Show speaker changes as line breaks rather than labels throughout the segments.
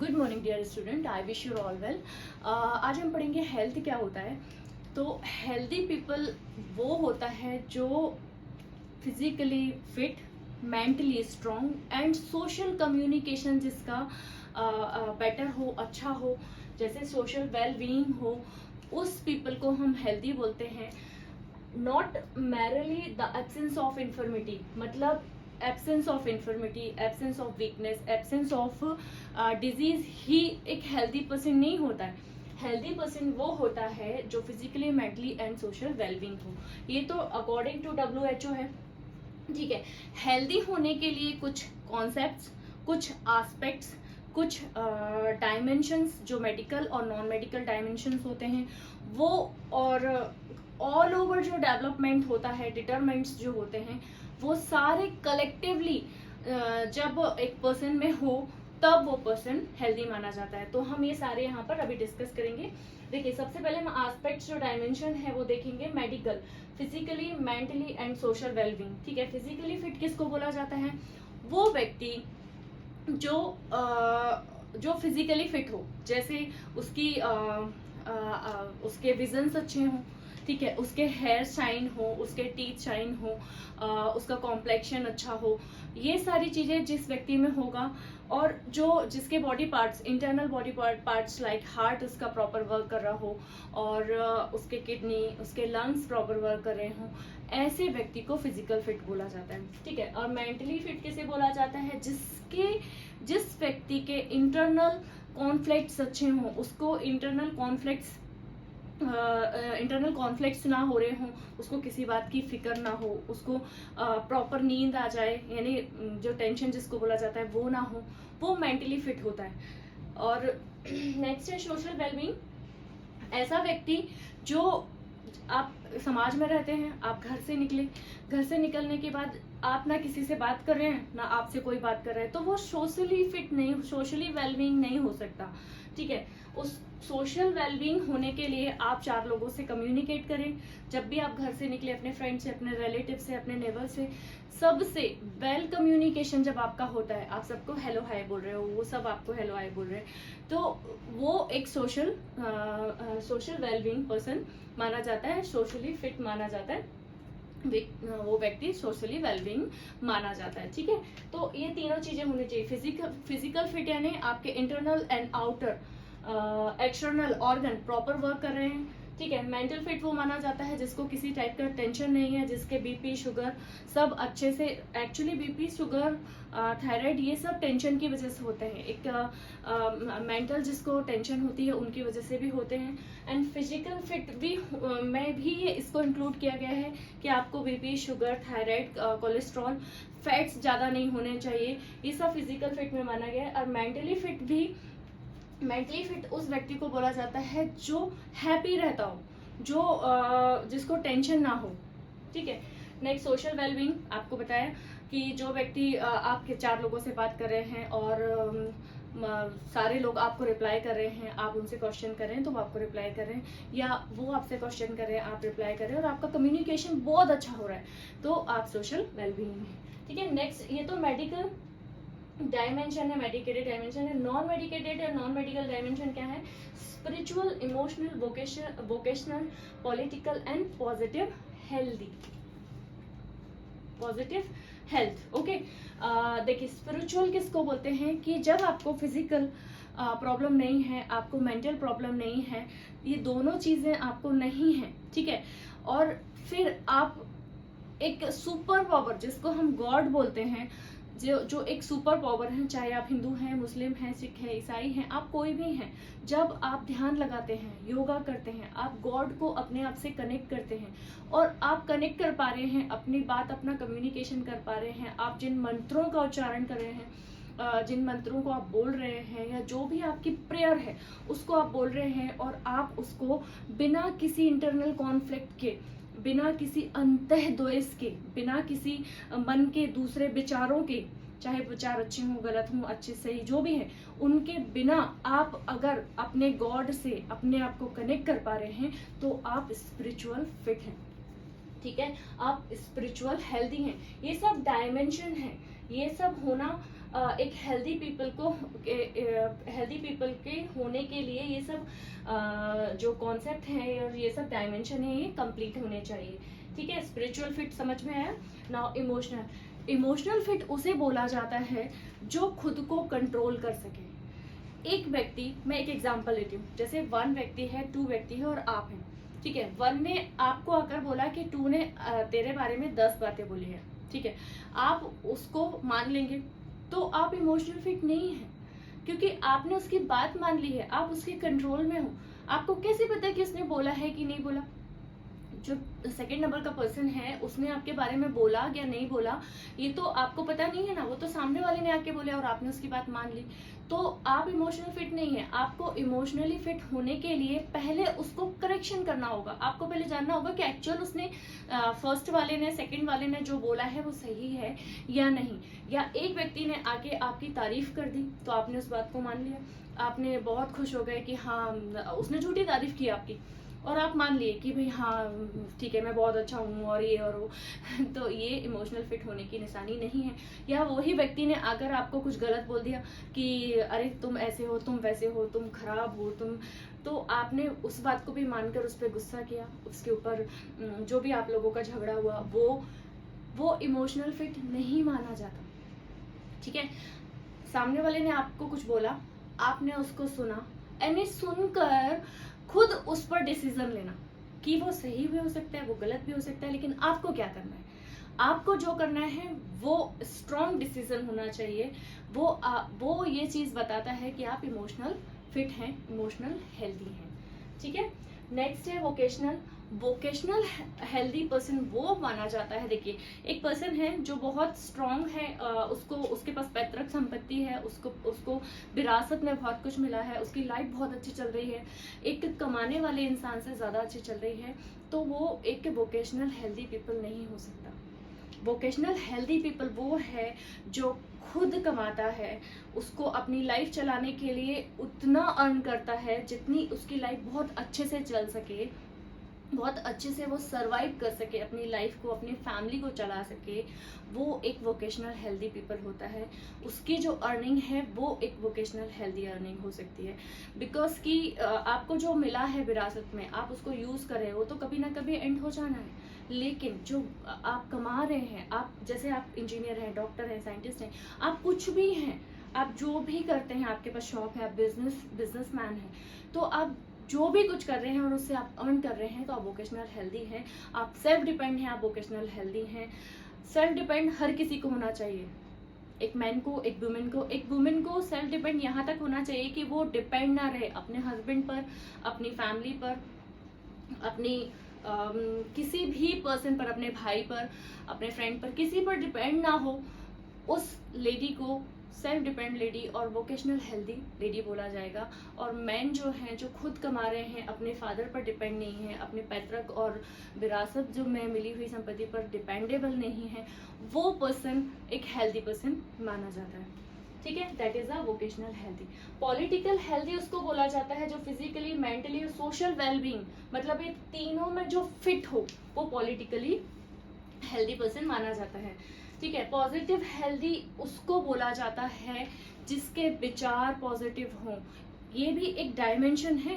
Good morning dear student, I wish you all well. आज हम पढ़ेंगे हेल्थ क्या होता है। तो हेल्दी पीपल वो होता है जो physically fit, mentally strong and social communication जिसका बेटर हो, अच्छा हो, जैसे सोशल वेल बीइंग हो, उस पीपल को हम हेल्दी बोलते हैं। Not merely the absence of infirmity, मतलब absence of infirmity, absence of weakness, absence of disease ही एक हेल्दी पर्सन नहीं होता है। हेल्दी पर्सन वो होता है जो physically, mentally and social wellbeing हो। ये तो अकॉर्डिंग टू WHO है, ठीक है। हेल्दी होने के लिए कुछ कॉन्सेप्ट्स, कुछ एस्पेक्ट्स, कुछ डायमेंशंस जो मेडिकल और नॉन मेडिकल डायमेंशंस होते हैं वो, और ऑल ओवर जो डेवलपमेंट होता है, डिटरमेंट्स जो होते हैं, वो सारे कलेक्टिवली जब एक पर्सन में हो तब वो पर्सन हेल्दी माना जाता है। तो हम ये सारे यहाँ पर अभी डिस्कस करेंगे। देखिए, सबसे पहले हम एस्पेक्ट्स जो डायमेंशन है वो देखेंगे। Medical, physically, mentally and social wellbeing, ठीक है। फिजिकली फिट किसको बोला जाता है? वो व्यक्ति जो फिजिकली फिट हो, जैसे उसके विजन्स अच्छे हों, ठीक है, उसके हेयर शाइन हो, उसके टीथ शाइन हो, उसका कॉम्प्लेक्शन अच्छा हो, ये सारी चीजें जिस व्यक्ति में होगा। और जिसके body parts, internal body parts like heart उसका प्रॉपर वर्क कर रहा हो, और उसके किडनी, उसके लंग्स प्रॉपर वर्क कर रहे हो, ऐसे व्यक्ति को फिजिकल फिट बोला जाता है, ठीक है। और मेंटली फिट किसे बोला जाता है? जिस व्यक्ति के इंटरनल कॉन्फ्लिक्ट्स अच्छे हों, उसको इंटरनल कॉन्फ्लिक्ट्स ना हो रहे हों, उसको किसी बात की फिक्र ना हो, उसको प्रॉपर नींद आ जाए, यानी जो टेंशन जिसको बोला जाता है वो ना हो, वो मेंटली फिट होता है। और नेक्स्ट है सोशल वेलबींग। ऐसा व्यक्ति जो, आप समाज में रहते हैं, आप घर से निकले, घर से निकलने के बाद आप ना किसी से बात कर रहे हैं, ना आपसे कोई बात कर रहा है, तो वो सोशली फिट नहीं, सोशली वेलबींग नहीं हो सकता, ठीक है। उस सोशल वेलबींग होने के लिए आप 4 लोगों से कम्युनिकेट करें। जब भी आप घर से निकले, अपने फ्रेंड से, अपने रिलेटिव से, अपने नेबर से, सबसे वेल कम्युनिकेशन जब आपका होता है, आप सबको हेलो हाय बोल रहे हो, वो सब आपको हेलो हाय बोल रहे हैं, तो वो एक सोशल वेलबींग पर्सन माना जाता है, सोशली फिट माना जाता है, वो व्यक्ति सोशली वेलबींग माना जाता है, ठीक है। तो ये तीनों चीजें होनी चाहिए। फिजिकल फिट यानी आपके internal and outer external organ proper work कर रहे हैं, ठीक है। मेंटल फिट वो माना जाता है जिसको किसी टाइप का टेंशन नहीं है, जिसके बीपी, शुगर सब अच्छे से, एक्चुअली बीपी, शुगर, थायराइड, ये सब टेंशन की वजह से होते हैं। एक मेंटल जिसको टेंशन होती है उनकी वजह से भी होते हैं। एंड फिजिकल फिट भी में भी इसको इंक्लूड किया गया है कि आपको BP, sugar, thyroid, cholesterol, fats ज्यादा नहीं होने चाहिए, ये सब फिजिकल फिट में माना गया है। और मेंटली फिट उस व्यक्ति को बोला जाता है जो हैप्पी रहता हो, जिसको टेंशन ना हो, ठीक है। नेक्स्ट सोशल वेलबींग, आपको बताया कि जो व्यक्ति आपके 4 लोगों से बात कर रहे हैं और सारे लोग आपको रिप्लाई कर रहे हैं, आप उनसे क्वेश्चन कर रहे हैं तो वो आपको रिप्लाई कर रहे हैं, या वो आपसे क्वेश्चन कर रहे हैं, आप रिप्लाई कर रहे हैं, और आपका कम्युनिकेशन बहुत अच्छा हो रहा है, तो आप सोशल वेलबींग में, ठीक है। नेक्स्ट, ये तो मेडिकल डायमेंशन है, मेडिकेटेड डायमेंशन है। नॉन मेडिकेटेड या नॉन मेडिकल डायमेंशन क्या है? Spiritual, emotional, vocational, political and positive health, okay. देखिए, स्पिरिचुअल किसको बोलते हैं? कि जब आपको फिजिकल प्रॉब्लम नहीं है, आपको मेंटल प्रॉब्लम नहीं है, ये दोनों चीजें आपको नहीं है, ठीक है, और फिर आप एक सुपर पावर, जिसको हम गॉड बोलते हैं, जो एक सुपर पावर है, चाहे आप हिंदू हैं, मुस्लिम हैं, सिख हैं, ईसाई हैं, आप कोई भी हैं, जब आप ध्यान लगाते हैं, योगा करते हैं, आप गॉड को अपने आप से कनेक्ट करते हैं, और आप कनेक्ट कर पा रहे हैं, अपनी बात, अपना कम्युनिकेशन कर पा रहे हैं, आप जिन मंत्रों का उच्चारण कर रहे हैं, जिन मंत्रों को आप बोल रहे हैं, या जो भी आपकी प्रेयर है उसको आप बोल रहे हैं, और आप उसको बिना किसी इंटरनल कॉन्फ्लिक्ट के, बिना किसी अंतः द्वेष के, बिना किसी मन के दूसरे विचारों के, चाहे विचार अच्छे हों, गलत हों, अच्छे सही जो भी है, उनके बिना आप अगर अपने गॉड से अपने आप को कनेक्ट कर पा रहे हैं तो आप स्पिरिचुअल फिट हैं, ठीक है, आप स्पिरिचुअल हेल्दी हैं। ये सब डायमेंशन है, ये सब होना एक हेल्दी पीपल के होने के लिए ये सब जो कॉन्सेप्ट है और ये सब डायमेंशन है ये कंप्लीट होने चाहिए। ठीक है, स्पिरिचुअल फिट समझ में आया। नाउ इमोशनल फिट उसे बोला जाता है जो खुद को कंट्रोल कर सके। एक व्यक्ति, मैं एक एग्जांपल लेती हूँ, जैसे 1 व्यक्ति है, 2 व्यक्ति है और आप हैं। ठीक है, 1 ने आपको आकर बोला कि 2 ने तेरे बारे में 10 बातें बोली है। ठीक है, आप उसको मान लेंगे तो आप इमोशनल फिट नहीं है, क्योंकि आपने उसकी बात मान ली है, आप उसके कंट्रोल में हो। आपको कैसे पता है कि उसने बोला है कि नहीं बोला? जो सेकंड नंबर का पर्सन है उसने आपके बारे में बोला या नहीं बोला ये तो आपको पता नहीं है ना, वो तो सामने वाले ने आके बोले और आपने उसकी बात मान ली, तो आप इमोशनल फिट नहीं है। आपको इमोशनली फिट होने के लिए पहले उसको करेक्शन करना होगा। आपको पहले जानना होगा कि एक्चुअल उसने फर्स्ट वाले ने, सेकंड वाले ने जो बोला है वो सही है या नहीं। या एक व्यक्ति ने आके आपकी तारीफ कर दी तो आपने उस बात को मान लिया, आपने बहुत खुश हो गए कि हाँ, उसने झूठी तारीफ की आपकी और आप मान लिए कि भाई हाँ ठीक है मैं बहुत अच्छा हूँ और ये और वो तो ये इमोशनल फिट होने की निशानी नहीं है। या वही व्यक्ति ने अगर आपको कुछ गलत बोल दिया कि अरे तुम ऐसे हो, तुम वैसे हो, तुम खराब हो, तो आपने उस बात को भी मानकर उस पर गुस्सा किया, उसके ऊपर जो भी आप लोगों का झगड़ा हुआ वो इमोशनल फिट नहीं माना जाता। ठीक है, सामने वाले ने आपको कुछ बोला, आपने उसको सुना, यानी सुनकर खुद उस पर डिसीजन लेना कि वो सही भी हो सकता है, वो गलत भी हो सकता है, लेकिन आपको क्या करना है? आपको जो करना है वो स्ट्रॉन्ग डिसीजन होना चाहिए। वो ये चीज बताता है कि आप इमोशनल फिट हैं, इमोशनल हेल्दी हैं। ठीक है, नेक्स्ट है वोकेशनल हेल्दी पर्सन वो माना जाता है। देखिए, एक पर्सन है जो बहुत स्ट्रांग है, उसके पास पैतृक संपत्ति है, उसको विरासत में बहुत कुछ मिला है, उसकी लाइफ बहुत अच्छी चल रही है, एक कमाने वाले इंसान से ज्यादा अच्छी चल रही है, तो वो एक वोकेशनल हेल्दी पीपल नहीं हो सकता। वोकेशनल हेल्दी पीपल वो है जो खुद कमाता है, उसको अपनी लाइफ चलाने के लिए उतना अर्न करता है जितनी उसकी लाइफ बहुत अच्छे से चल सके, बहुत अच्छे से वो सरवाइव कर सके, अपनी लाइफ को, अपनी फैमिली को चला सके। वो एक वोकेशनल हेल्दी पीपल होता है। उसकी जो अर्निंग है वो एक वोकेशनल हेल्दी अर्निंग हो सकती है, बिकॉज कि आपको जो मिला है विरासत में, आप उसको यूज कर रहे हो तो कभी ना कभी एंड हो जाना है। लेकिन जो आप कमा रहे हैं, आप जैसे आप इंजीनियर हैं, डॉक्टर हैं, साइंटिस्ट हैं, आप कुछ भी हैं, आप जो भी करते हैं, आपके पास शॉप है, आप बिजनेसमैन हैं, तो आप जो भी कुछ कर रहे हैं और उससे आप अर्न कर रहे हैं तो आप वोकेशनल हेल्दी हैं। आप सेल्फ डिपेंड हैं, आप वोकेशनल हेल्दी हैं। सेल्फ डिपेंड हर किसी को होना चाहिए, एक मैन को, एक वुमेन को सेल्फ डिपेंड यहाँ तक होना चाहिए कि वो डिपेंड ना रहे अपने हस्बैंड पर, अपनी फैमिली पर, अपनी किसी भी पर्सन पर, अपने भाई पर, अपने फ्रेंड पर, किसी पर डिपेंड ना हो। उस लेडी को सेल्फ डिपेंड लेडी और वोकेशनल हेल्दी लेडी बोला जाएगा। और मैन जो हैं, जो खुद कमा रहे हैं, अपने फादर पर डिपेंड नहीं है, अपने पैतृक और विरासत जो में मिली हुई संपत्ति पर डिपेंडेबल नहीं है, वो पर्सन एक हेल्दी पर्सन माना जाता है। ठीक है, that is a vocational healthy. Political healthy उसको बोला जाता है जो फिजिकली, मेंटली और सोशल वेलबींग, मतलब ये तीनों में जो फिट हो वो पॉलिटिकली हेल्दी पर्सन माना जाता है। ठीक है, पॉजिटिव हेल्दी उसको बोला जाता है जिसके विचार पॉजिटिव हों। ये भी एक डायमेंशन है,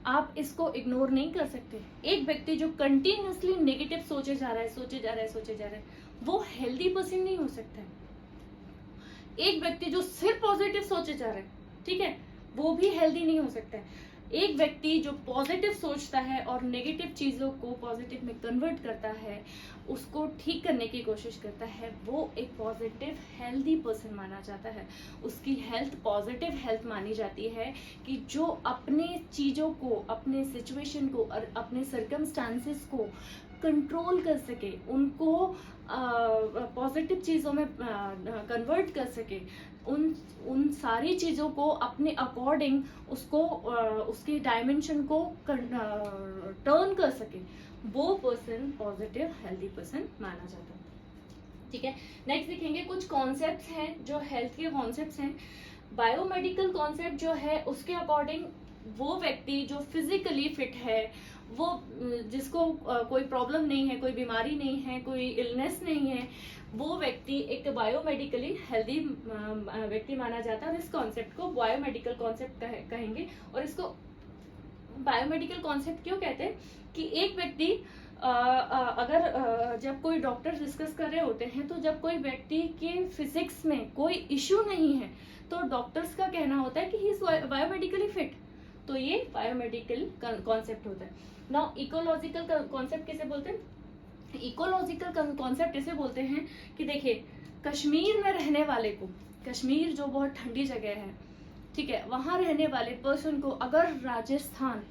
आप इसको इग्नोर नहीं कर सकते। एक व्यक्ति जो कंटिन्यूसली नेगेटिव सोचे जा रहा है, वो हेल्दी पर्सन नहीं हो सकता है। एक व्यक्ति जो सिर्फ पॉजिटिव सोचे जा रहा है, ठीक है, वो भी हेल्दी नहीं हो सकता है। एक व्यक्ति जो पॉजिटिव सोचता है और नेगेटिव चीजों को पॉजिटिव में कन्वर्ट करता है, उसको ठीक करने की कोशिश करता है, वो एक पॉजिटिव हेल्दी पर्सन माना जाता है। उसकी हेल्थ पॉजिटिव हेल्थ मानी जाती है कि जो अपने चीजों को, अपने सिचुएशन को और अपने सर्कमस्टांसेस को कंट्रोल कर सके, उनको पॉजिटिव चीज़ों में कन्वर्ट कर सके, उन सारी चीज़ों को अपने अकॉर्डिंग उसको उसकी डायमेंशन को टर्न कर सके, वो पर्सन पॉजिटिव हेल्दी पर्सन माना जाता है। ठीक है, नेक्स्ट देखेंगे कुछ कॉन्सेप्ट्स हैं जो हेल्थ के कॉन्सेप्ट्स हैं। बायोमेडिकल कॉन्सेप्ट जो है उसके अकॉर्डिंग वो व्यक्ति जो फिजिकली फिट है वो जिसको कोई प्रॉब्लम नहीं है, कोई बीमारी नहीं है, कोई इलनेस नहीं है, वो व्यक्ति एक बायोमेडिकली हेल्दी व्यक्ति माना जाता है। और इस कॉन्सेप्ट को बायोमेडिकल कॉन्सेप्ट कहेंगे। और इसको बायोमेडिकल कॉन्सेप्ट क्यों कहते हैं कि एक व्यक्ति अगर जब कोई डॉक्टर डिस्कस कर रहे होते हैं, तो जब कोई व्यक्ति के फिजिक्स में कोई इश्यू नहीं है, तो डॉक्टर्स का कहना होता है कि ही इज बायोमेडिकली फिट। तो ये बायोमेडिकल कॉन्सेप्ट होता है। नाउ इकोलॉजिकल कॉन्सेप्ट किसे बोलते हैं? इकोलॉजिकल कॉन्सेप्ट इसे बोलते हैं कि देखिए, कश्मीर में रहने वाले को, कश्मीर जो बहुत ठंडी जगह है, ठीक है, वहां रहने वाले पर्सन को अगर राजस्थान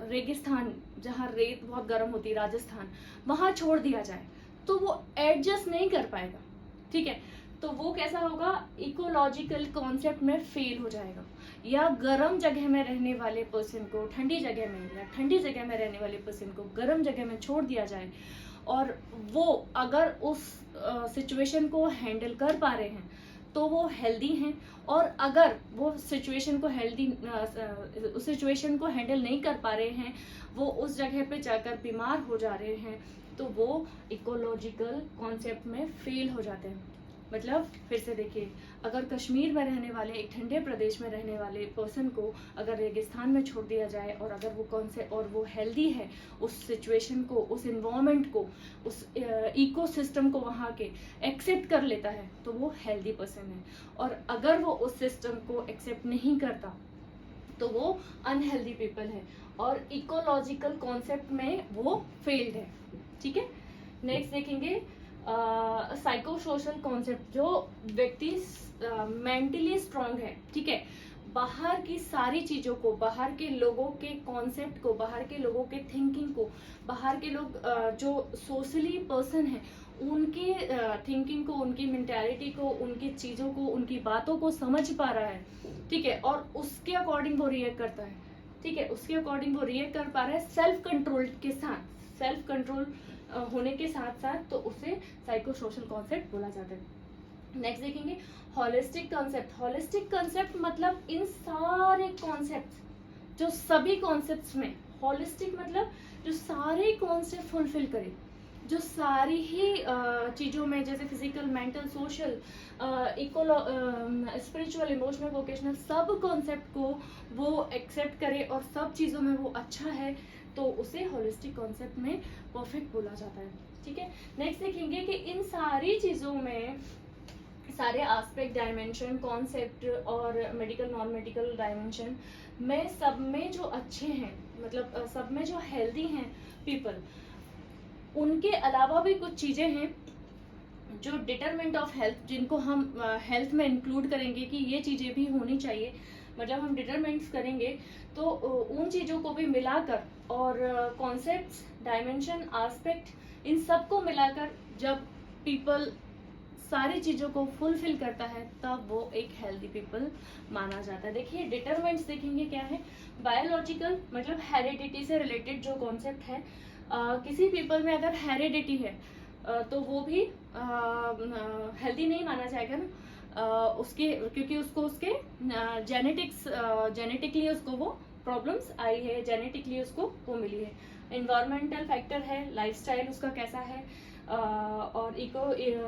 रेगिस्तान, जहाँ रेत बहुत गर्म होती है, राजस्थान, वहां छोड़ दिया जाए, तो वो एडजस्ट नहीं कर पाएगा, ठीक है। तो वो कैसा होगा? इकोलॉजिकल कॉन्सेप्ट में फेल हो जाएगा। या गर्म जगह में रहने वाले पर्सन को ठंडी जगह में, या ठंडी जगह में रहने वाले पर्सन को गर्म जगह में छोड़ दिया जाए, और वो अगर उस सिचुएशन को हैंडल कर पा रहे हैं, तो वो हेल्दी हैं। और अगर वो सिचुएशन को उस सिचुएशन को हैंडल नहीं कर पा रहे हैं, वो उस जगह पे जाकर बीमार हो जा रहे हैं, तो वो इकोलॉजिकल कॉन्सेप्ट में फेल हो जाते हैं। मतलब फिर से देखिए, अगर कश्मीर में रहने वाले, एक ठंडे प्रदेश में रहने वाले पर्सन को अगर रेगिस्तान में छोड़ दिया जाए, और अगर वो हेल्दी है, उस सिचुएशन को, उस इन्वायरमेंट को, उस इकोसिस्टम को वहाँ के एक्सेप्ट कर लेता है, तो वो हेल्दी पर्सन है। और अगर वो उस सिस्टम को एक्सेप्ट नहीं करता, तो वो अनहेल्दी पीपल है, और इकोलॉजिकल कॉन्सेप्ट में वो फेल्ड है, ठीक है। नेक्स्ट देखेंगे साइको सोशल कॉन्सेप्ट। जो व्यक्ति मेंटली स्ट्रांग है, ठीक है, बाहर की सारी चीजों को, बाहर के लोगों के कॉन्सेप्ट को, बाहर के लोगों के थिंकिंग को, बाहर के लोग जो सोशली पर्सन है, उनके थिंकिंग को, उनकी मेंटालिटी को, उनकी चीजों को, उनकी बातों को समझ पा रहा है, ठीक है, और उसके अकॉर्डिंग वो रिएक्ट करता है, ठीक है, उसके अकॉर्डिंग वो रिएक्ट कर पा रहा है सेल्फ कंट्रोल के साथ, सेल्फ कंट्रोल होने के साथ साथ, तो उसे साइको सोशल कॉन्सेप्ट बोला जाता है। नेक्स्ट देखेंगे होलिस्टिक कॉन्सेप्ट। होलिस्टिक कॉन्सेप्ट मतलब इन सारे कॉन्सेप्ट, जो सभी कॉन्सेप्ट्स में, होलिस्टिक मतलब जो सारे कॉन्सेप्ट फुलफिल करे, जो सारी ही चीज़ों में, जैसे physical, mental, social, spiritual, emotional, vocational, सब कॉन्सेप्ट को वो एक्सेप्ट करे और सब चीज़ों में वो अच्छा है, तो उसे होलिस्टिक कॉन्सेप्ट में परफेक्ट बोला जाता है, ठीक है। नेक्स्ट देखेंगे कि इन सारी चीज़ों में, सारे एस्पेक्ट, डायमेंशन, कॉन्सेप्ट और मेडिकल, नॉन मेडिकल डायमेंशन में, सब में जो अच्छे हैं, मतलब सब में जो हेल्दी हैं पीपल, उनके अलावा भी कुछ चीज़ें हैं जो डिटरमिनेंट ऑफ हेल्थ, जिनको हम हेल्थ में इंक्लूड करेंगे कि ये चीज़ें भी होनी चाहिए। मतलब हम डिटरमिनेंट्स करेंगे, तो उन चीज़ों को भी मिलाकर, और कॉन्सेप्ट्स, डायमेंशन, एस्पेक्ट, इन सब को मिलाकर जब पीपल सारी चीज़ों को फुलफिल करता है, तब वो एक हेल्दी पीपल माना जाता है। देखिए डिटरमिनेंट्स देखेंगे क्या है। बायोलॉजिकल मतलब हेरिडिटी से रिलेटेड जो कॉन्सेप्ट है, किसी पीपल में अगर हेरिडिटी है, तो वो भी हेल्दी नहीं माना जाएगा ना, उसके, क्योंकि उसको उसके जेनेटिकली उसको वो प्रॉब्लम्स आई है, जेनेटिकली उसको वो मिली है। एनवायरमेंटल फैक्टर है, लाइफस्टाइल उसका कैसा है, और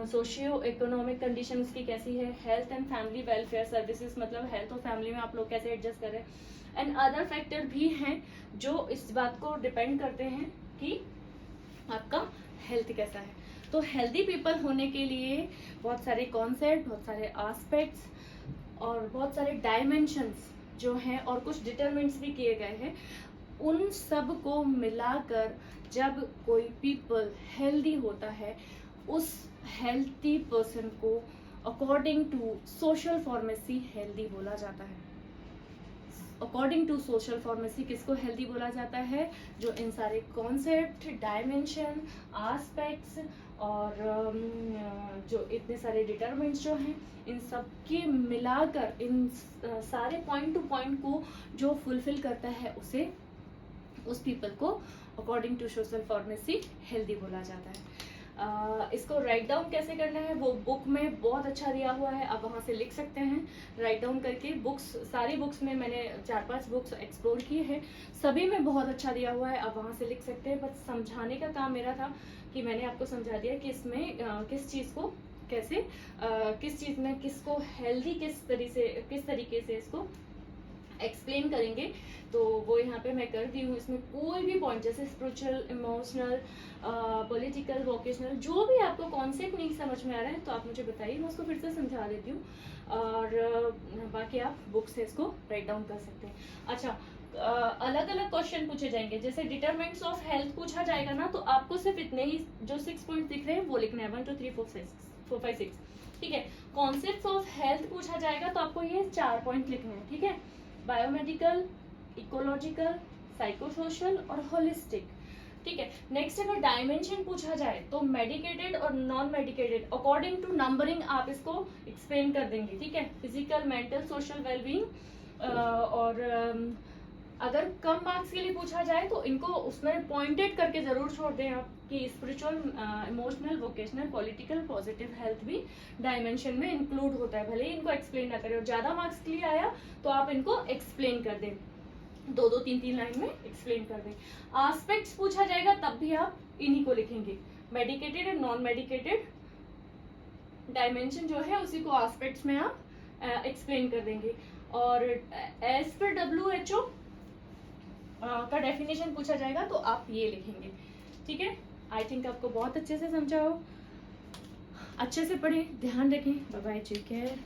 सोशियो इकोनॉमिक कंडीशन उसकी कैसी है, health and family welfare services, मतलब हेल्थ और फैमिली में आप लोग कैसे एडजस्ट करें, एंड अदर फैक्टर भी हैं जो इस बात को डिपेंड करते हैं कि आपका हेल्थ कैसा है। तो हेल्दी पीपल होने के लिए बहुत सारे कॉन्सेप्ट, बहुत सारे एस्पेक्ट्स और बहुत सारे डायमेंशंस जो हैं, और कुछ डिटरमिनेंट्स भी किए गए हैं, उन सब को मिलाकर जब कोई पीपल हेल्दी होता है, उस हेल्दी पर्सन को according to social pharmacy healthy बोला जाता है। अकॉर्डिंग टू सोशल फार्मेसी किसको हेल्दी बोला जाता है? जो इन सारे कॉन्सेप्ट, डायमेंशन, एस्पेक्ट्स और जो इतने सारे डिटरमिनेंट्स जो हैं, इन सब के मिलाकर, इन सारे पॉइंट टू पॉइंट को जो फुलफिल करता है, उसे, उस पीपल को according to social pharmacy healthy बोला जाता है। इसको राइट डाउन कैसे करना है वो बुक में बहुत अच्छा दिया हुआ है, आप वहाँ से लिख सकते हैं राइट डाउन करके। बुक्स, सारी बुक्स में मैंने 4-5 बुक्स एक्सप्लोर किए हैं, सभी में बहुत अच्छा दिया हुआ है, आप वहाँ से लिख सकते हैं। बस समझाने का काम मेरा था कि मैंने आपको समझा दिया कि इसमें किस चीज़ को कैसे किस चीज़ में किसको हेल्दी किस तरीके से इसको एक्सप्लेन करेंगे, तो वो यहाँ पे मैं कर दी हूँ। इसमें कोई भी पॉइंट जैसे स्पिरिचुअल, इमोशनल, पॉलिटिकल, वोकेशनल, जो भी आपको कॉन्सेप्ट नहीं समझ में आ रहा है तो आप मुझे बताइए, मैं उसको फिर से समझा देती हूँ। और बाकी आप बुक से इसको राइट डाउन कर सकते हैं। अच्छा, अलग अलग क्वेश्चन पूछे जाएंगे, जैसे डिटरमिनेंट्स ऑफ हेल्थ पूछा जाएगा ना, तो आपको सिर्फ इतने ही जो 6 पॉइंट दिख रहे हैं वो लिखना है, 1 2 3 4 5 6, ठीक है। कॉन्सेप्ट ऑफ हेल्थ पूछा जाएगा तो आपको ये 4 पॉइंट लिखने हैं, ठीक है। बायोमेडिकल, इकोलॉजिकल, साइकोसोशल और होलिस्टिक, ठीक है। नेक्स्ट अगर डायमेंशन पूछा जाए तो मेडिकेटेड और non medicated according to numbering आप इसको एक्सप्लेन कर देंगे, ठीक है। Physical, mental, social wellbeing. और अगर कम मार्क्स के लिए पूछा जाए तो इनको उसमें पॉइंटेड करके जरूर छोड़ दें आप कि spiritual, emotional, vocational, political, positive health भी डायमेंशन में इंक्लूड होता है, भले ही इनको एक्सप्लेन ना करें। और ज्यादा मार्क्स के लिए आया तो आप इनको एक्सप्लेन कर दें, 2-2 3-3 लाइन में एक्सप्लेन कर दें। एस्पेक्ट्स पूछा जाएगा तब भी आप इन्हीं को लिखेंगे, medicated and non medicated dimension जो है उसी को एस्पेक्ट्स में आप एक्सप्लेन कर देंगे। और एज पर WHO का डेफिनेशन पूछा जाएगा तो आप ये लिखेंगे, ठीक है। आई थिंक आपको बहुत अच्छे से समझा हो। अच्छे से पढ़ें, ध्यान रखें। Bye bye, take care.